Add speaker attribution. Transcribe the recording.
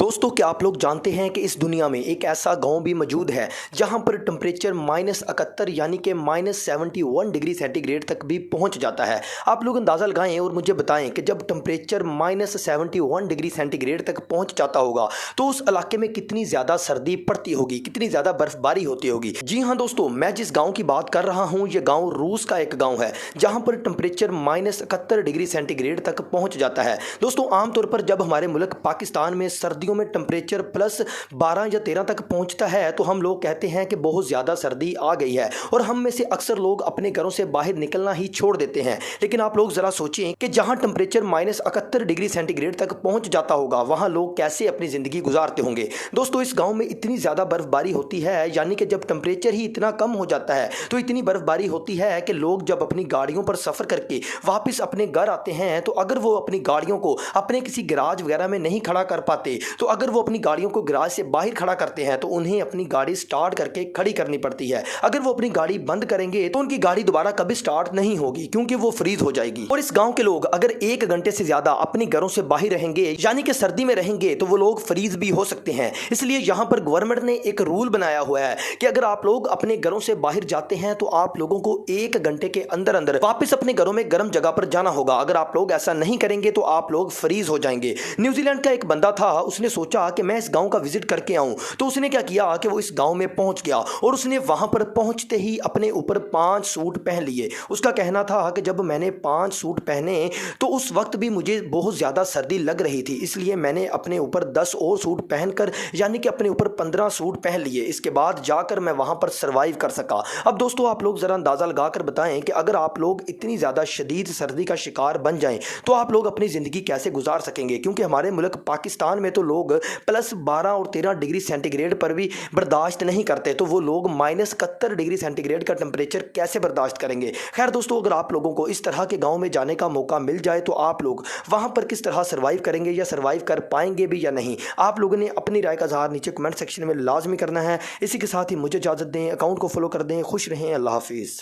Speaker 1: दोस्तों, क्या आप लोग जानते हैं कि इस दुनिया में एक ऐसा गांव भी मौजूद है जहां पर टेम्परेचर -71 यानी कि -71 डिग्री सेंटीग्रेड तक भी पहुंच जाता है। आप लोग अंदाज़ा लगाएं और मुझे बताएं कि जब टेम्परेचर -71 डिग्री सेंटीग्रेड तक पहुंच जाता होगा तो उस इलाके में कितनी ज़्यादा सर्दी पड़ती होगी, कितनी ज़्यादा बर्फबारी होती होगी। जी हाँ दोस्तों, मैं जिस गाँव की बात कर रहा हूँ ये गाँव रूस का एक गाँव है जहाँ पर टेम्परेचर -71 डिग्री सेंटीग्रेड तक पहुँच जाता है। दोस्तों, आमतौर पर जब हमारे मुल्क पाकिस्तान में सर्दियों में टेम्परेचर +12 या 13 तक पहुंचता है तो हम लोग कहते हैं कि बहुत ज़्यादा सर्दी आ गई है और हम में से अक्सर लोग अपने घरों से बाहर निकलना ही छोड़ देते हैं। लेकिन आप लोग ज़रा सोचें कि जहां टेम्परेचर -71 डिग्री सेंटीग्रेड तक पहुंच जाता होगा वहां लोग कैसे अपनी ज़िंदगी गुजारते होंगे। दोस्तों, इस गाँव में इतनी ज़्यादा बर्फबारी होती है, यानी कि जब टेम्परेचर ही इतना कम हो जाता है तो इतनी बर्फबारी होती है कि लोग जब अपनी गाड़ियों पर सफ़र करके वापस अपने घर आते हैं तो अगर वो अपनी गाड़ियों को अपने किसी गैराज वगैरह में नहीं खड़ा कर पाते तो अगर वो अपनी गाड़ियों को गैराज से बाहर खड़ा करते हैं तो उन्हें अपनी गाड़ी स्टार्ट करके खड़ी करनी पड़ती है। अगर वो अपनी गाड़ी बंद करेंगे तो उनकी गाड़ी दोबारा कभी स्टार्ट नहीं होगी क्योंकि वो फ्रीज हो जाएगी। और इस गांव के लोग अगर 1 घंटे से ज्यादा अपने घरों से बाहर रहेंगे यानी कि सर्दी में रहेंगे तो वो लोग फ्रीज भी हो सकते हैं। इसलिए यहां पर गवर्नमेंट ने एक रूल बनाया हुआ है कि अगर आप लोग अपने घरों से बाहर जाते हैं तो आप लोगों को 1 घंटे के अंदर अंदर वापस अपने घरों में गर्म जगह पर जाना होगा। अगर आप लोग ऐसा नहीं करेंगे तो आप लोग फ्रीज हो जाएंगे। न्यूजीलैंड का एक बंदा था, उसने सोचा कि मैं इस गांव का विजिट करके आऊं, तो उसने क्या किया कि वो इस गांव में पहुंच गया और उसने वहां पर पहुंचते ही अपने ऊपर 5 सूट पहन लिए। उसका कहना था कि जब मैंने 5 सूट पहने तो उस वक्त भी मुझे बहुत ज़्यादा सर्दी लग रही थी, इसलिए मैंने अपने ऊपर 10 और सूट पहनकर यानी कि अपने ऊपर 15 सूट पहन लिए। इसके बाद जाकर मैं वहां पर सर्वाइव कर सका। अब दोस्तों, आप लोग ज़रा अंदाज़ा लगा कर बताएं कि अगर आप लोग इतनी ज़्यादा शदीद सर्दी का शिकार बन जाएं तो आप लोग अपनी ज़िंदगी कैसे गुजार सकेंगे, क्योंकि हमारे मुल्क पाकिस्तान में तो लोग +12 और 13 डिग्री सेंटीग्रेड पर भी बर्दाश्त नहीं करते, तो वो लोग -71 डिग्री सेंटीग्रेड का टेम्परेचर कैसे बर्दाश्त करेंगे। खैर दोस्तों, अगर आप लोगों को इस तरह के गांव में जाने का मौका मिल जाए तो आप लोग वहां पर किस तरह सर्वाइव करेंगे या सर्वाइव कर पाएंगे भी या नहीं, आप लोगों ने अपनी राय का इज़हार नीचे कमेंट सेक्शन में लाजमी करना है। इसी के साथ ही मुझे इजाज़त दें, अकाउंट को फॉलो कर दें। खुश रहें, अल्लाह हाफिज़।